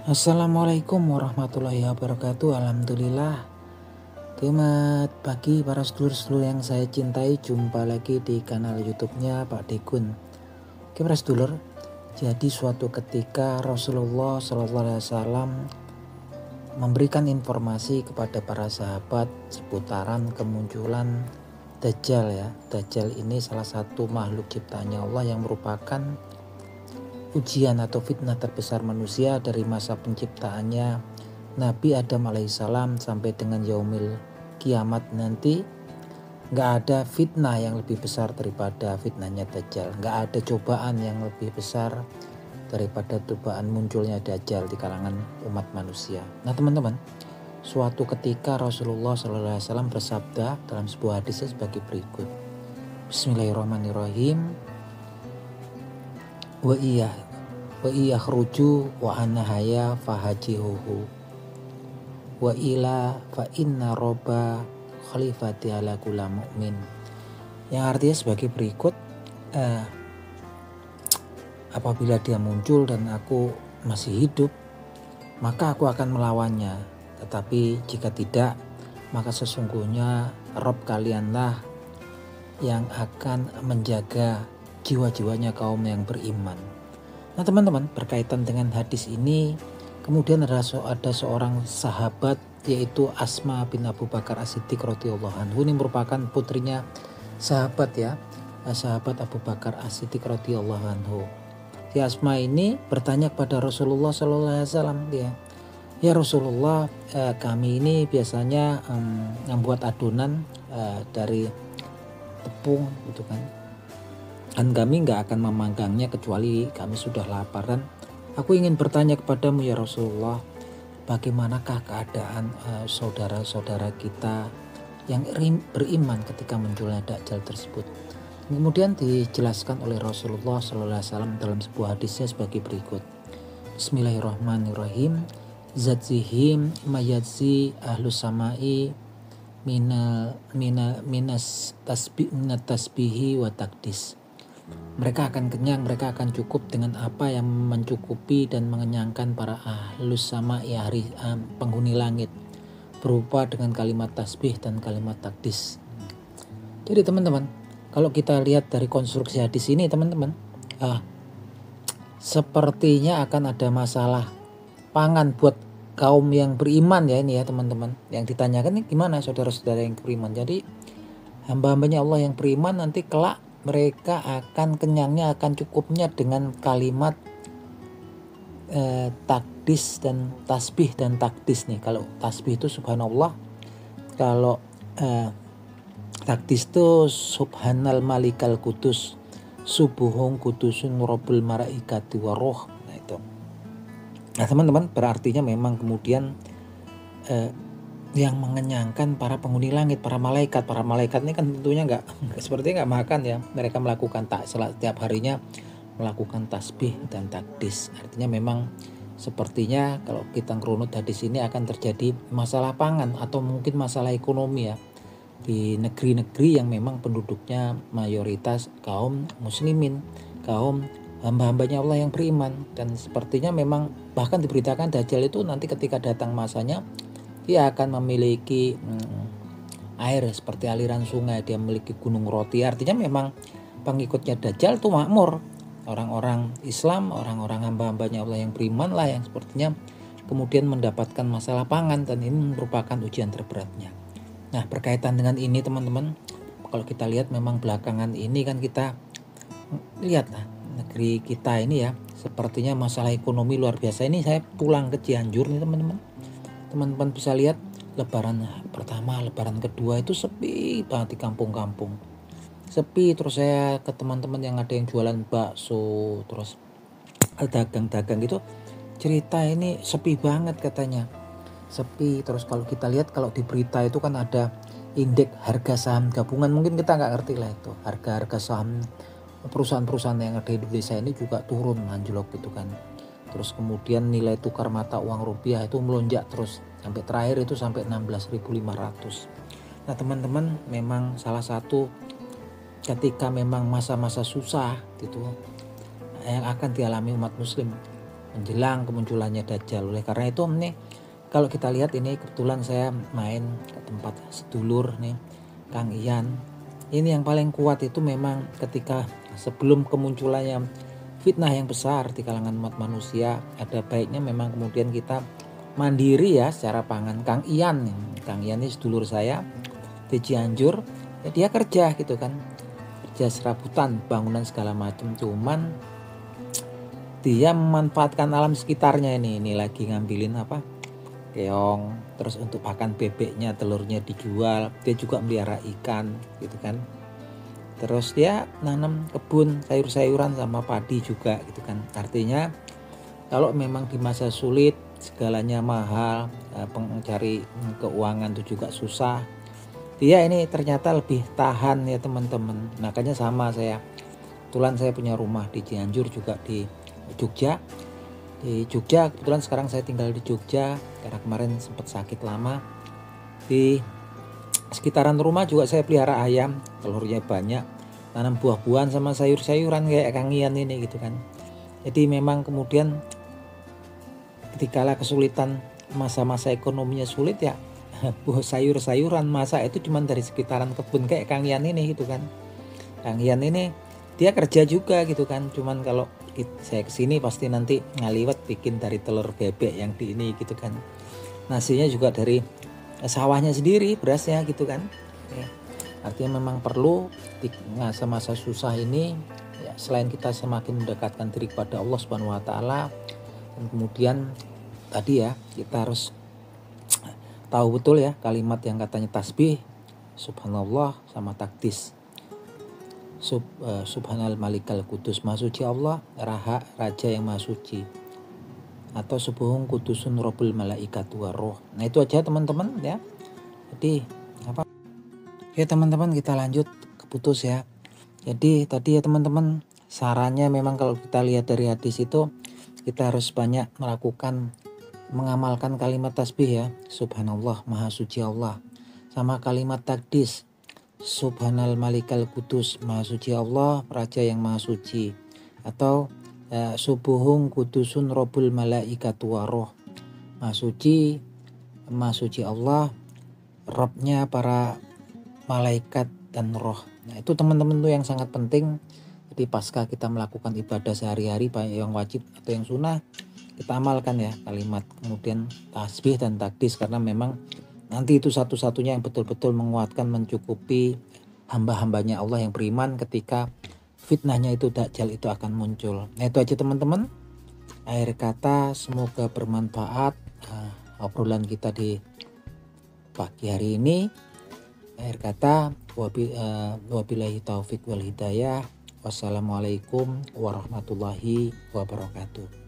Assalamualaikum warahmatullahi wabarakatuh. Alhamdulillah. Selamat pagi para sedulur-sedulur yang saya cintai. Jumpa lagi di kanal YouTube-nya Pak Dekun. Oke para sedulur, jadi suatu ketika Rasulullah SAW memberikan informasi kepada para sahabat seputaran kemunculan Dajjal ya. Dajjal ini salah satu makhluk ciptaannya Allah yang merupakan ujian atau fitnah terbesar manusia dari masa penciptaannya Nabi Adam alaihissalam sampai dengan yaumil kiamat nanti. Gak ada fitnah yang lebih besar daripada fitnahnya Dajjal. Gak ada cobaan yang lebih besar daripada cobaan munculnya Dajjal di kalangan umat manusia. Nah teman-teman, suatu ketika Rasulullah SAW bersabda dalam sebuah hadisnya sebagai berikut. Bismillahirrahmanirrahim. Wa iya khruju wa ana haya fahajihuhu wa ila fa inna roba khalifati ala kula mu'min, yang artinya sebagai berikut, apabila dia muncul dan aku masih hidup maka aku akan melawannya, tetapi jika tidak maka sesungguhnya Rob kalianlah yang akan menjaga jiwa-jiwanya kaum yang beriman. Nah teman-teman, berkaitan dengan hadis ini kemudian ada seorang sahabat yaitu Asma bin Abu Bakar As-Siddiq radhiyallahu anhu. Ini merupakan putrinya sahabat ya, sahabat Abu Bakar As-Siddiq radhiyallahu anhu. Si Asma ini bertanya kepada Rasulullah SAW, ya Rasulullah, kami ini biasanya membuat adonan dari tepung gitu kan, dan kami nggak akan memanggangnya kecuali kami sudah lapar. Dan aku ingin bertanya kepadamu ya Rasulullah, bagaimanakah keadaan saudara-saudara kita yang beriman ketika munculnya Dajjal tersebut. Kemudian dijelaskan oleh Rasulullah SAW dalam sebuah hadisnya sebagai berikut. Bismillahirrahmanirrahim. Zadzihim mayadzi ahlus samai minas tasbihi wa takdis. Mereka akan kenyang, mereka akan cukup dengan apa yang mencukupi dan mengenyangkan para ahlus sama ya penghuni langit, berupa dengan kalimat tasbih dan kalimat takdis. Jadi teman-teman, kalau kita lihat dari konstruksi hadis ini teman-teman, sepertinya akan ada masalah pangan buat kaum yang beriman ya ini ya teman-teman. Yang ditanyakan ini gimana saudara-saudara yang beriman. Jadi hamba-hambanya Allah yang beriman nanti kelak mereka akan kenyangnya, akan cukupnya dengan kalimat takdis dan tasbih dan takdis nih. Kalau tasbih itu subhanallah, kalau takdis itu subhanal malikal kudus subuhung kudusun robbul malaikati waroh. Nah itu. Nah teman-teman, berartinya memang kemudian yang mengenyangkan para penghuni langit, para malaikat. Para malaikat ini kan tentunya sepertinya nggak makan ya. Mereka melakukan setiap harinya melakukan tasbih dan takdis. Artinya memang sepertinya kalau kita ngerunut hadis ini akan terjadi masalah pangan atau mungkin masalah ekonomi ya di negeri-negeri yang memang penduduknya mayoritas kaum muslimin, kaum hamba-hambanya Allah yang beriman. Dan sepertinya memang bahkan diberitakan Dajjal itu nanti ketika datang masanya dia akan memiliki air seperti aliran sungai, dia memiliki gunung roti. Artinya memang pengikutnya Dajjal itu makmur, orang-orang Islam, orang-orang hamba-hambanya Allah yang beriman lah yang sepertinya kemudian mendapatkan masalah pangan, dan ini merupakan ujian terberatnya. Nah berkaitan dengan ini teman-teman, kalau kita lihat memang belakangan ini kan kita lihat lah negeri kita ini ya, sepertinya masalah ekonomi luar biasa. Ini saya pulang ke Cianjur nih teman-teman. Teman-teman bisa lihat lebaran pertama, lebaran kedua itu sepi banget di kampung-kampung. Sepi, terus saya ke teman-teman yang ada yang jualan bakso, terus dagang-dagang gitu, cerita ini sepi banget katanya. Sepi, terus kalau kita lihat kalau di berita itu kan ada indeks harga saham gabungan, mungkin kita nggak ngerti lah itu. Harga-harga saham perusahaan-perusahaan yang ada di Indonesia ini juga turun anjlok gitu kan. Terus kemudian nilai tukar mata uang rupiah itu melonjak terus, sampai terakhir itu sampai 16.500. Nah teman-teman, memang salah satu ketika memang masa-masa susah gitu yang akan dialami umat muslim, menjelang kemunculannya Dajjal. Oleh karena itu nih, kalau kita lihat ini kebetulan saya main ke tempat sedulur nih, Kang Ian. Ini yang paling kuat itu memang ketika sebelum kemunculannya fitnah yang besar di kalangan umat manusia, ada baiknya memang kemudian kita mandiri ya secara pangan. Kang Ian ini sedulur saya di Cianjur, ya dia kerja gitu kan, kerja serabutan bangunan segala macam, cuman dia memanfaatkan alam sekitarnya. Ini lagi ngambilin keong, terus untuk pakan bebeknya, telurnya dijual. Dia juga melihara ikan gitu kan, terus dia nanam kebun sayur-sayuran sama padi juga gitu kan. Artinya kalau memang di masa sulit segalanya mahal, mencari keuangan itu juga susah, dia ini ternyata lebih tahan ya teman-teman. Makanya sama saya, kebetulan saya punya rumah di Cianjur juga di Jogja. Di Jogja kebetulan sekarang saya tinggal di Jogja karena kemarin sempat sakit lama. Di sekitaran rumah juga saya pelihara ayam, telurnya banyak, tanam buah-buahan sama sayur-sayuran kayak Kang Ian ini gitu kan. Jadi memang kemudian ketikala kesulitan, masa-masa ekonominya sulit ya, buah sayur-sayuran masak itu cuma dari sekitaran kebun kayak Kang Ian ini gitu kan. Kang Ian ini dia kerja juga gitu kan, cuman kalau saya kesini pasti nanti ngaliwet bikin dari telur bebek yang di ini gitu kan. Nasinya juga dari sawahnya sendiri, berasnya gitu kan. Ya, artinya memang perlu di masa-masa susah ini ya, selain kita semakin mendekatkan diri kepada Allah Subhanahu wa taala, dan kemudian tadi ya kita harus tahu betul ya kalimat yang katanya tasbih, subhanallah sama takdis. Subhanal malikal kudus, maha suci Allah, raja yang maha suci, atau subuhung kudusun robul malaikat waroh. Nah itu aja teman-teman ya. Jadi Oke teman-teman, kita lanjut ke putus ya. Jadi tadi ya teman-teman, sarannya memang kalau kita lihat dari hadis itu, kita harus banyak mengamalkan kalimat tasbih ya, subhanallah maha suci Allah, sama kalimat takdis, subhanal malikal kudus, maha suci Allah, raja yang maha suci, atau subuhung kudusun robul malaikatu waroh, maha suci Allah, Robnya para malaikat dan roh. Nah itu teman-teman tuh yang sangat penting. Jadi pasca kita melakukan ibadah sehari-hari, baik yang wajib atau yang sunnah, kita amalkan ya kalimat, kemudian tasbih dan takdis, karena memang nanti itu satu-satunya yang betul-betul menguatkan, mencukupi hamba-hambanya Allah yang beriman ketika fitnahnya itu Dajjal itu akan muncul. Nah itu aja teman-teman, akhir kata semoga bermanfaat obrolan kita di pagi hari ini. Akhir kata wabillahi taufik wal hidayah. Wassalamualaikum warahmatullahi wabarakatuh.